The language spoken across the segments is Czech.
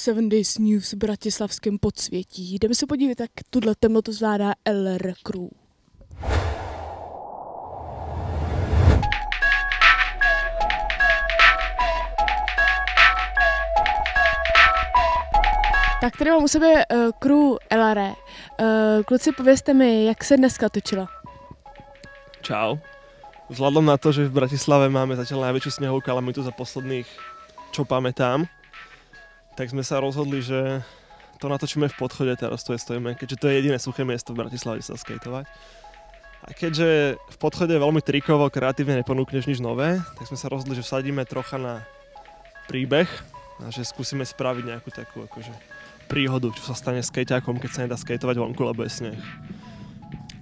7 Days News v bratislavském podsvětí. Jdeme se podívat, jak tuhle temnotu zvládá LR Crew. Tak tady mám u sebe crew LR. Kluci, povězte mi, jak se dneska točilo? Čau. Vzhľadom na to, že v Bratislave máme zatiaľ najväčšiu snehovú kalamitu za posledných, čo pamätám, tak sme sa rozhodli, že to natočíme v Podchode, teraz tu stojíme, keďže to je jediné suché miesto v Bratislave, kde sa skejtovať. A keďže v Podchode veľmi trikovo, kreatívne neponúkneš nič nové, tak sme sa rozhodli, že vsadíme trocha na príbeh a že skúsime spraviť nejakú takú akože príhodu, čo sa stane skejťákom, keď sa nedá skejtovať vonku, lebo je sneh.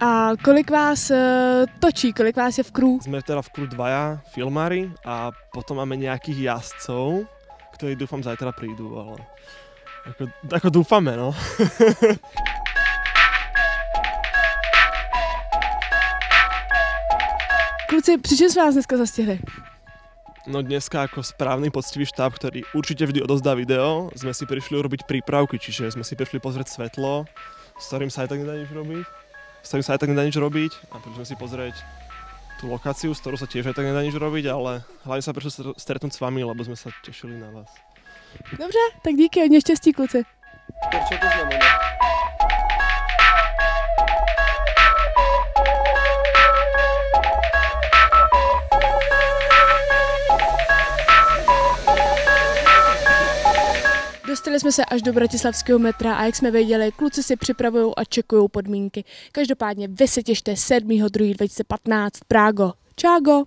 A kolik vás točí, kolik vás je v crew? Sme teda v crew dvaja filmári a potom máme nejakých jazdcov, ktorí dúfam zajtra prídu, ale ako dúfame, no. Kluci, při čem jsme vás dneska zastihli? No dneska ako správny poctivý štáb, ktorý určite vždy odozdá video, sme si prišli urobiť prípravky, čiže sme si prišli pozrieť svetlo, s ktorým sa aj tak nedá nič robiť. A prišli sme si pozrieť tú lokáciu, s ktorou sa tiež aj tak nedá nič robiť, ale hlavne sa prišli stretnúť s vami, lebo sme sa tešili na vás. Dobře, tak díky, hodně štěstí, kluci. Čo to znamená? Dostali jsme se až do bratislavského metra a jak jsme věděli, kluci si připravují a čekují podmínky. Každopádně vy se těšte 7.2.2015 Prágo. Čágo!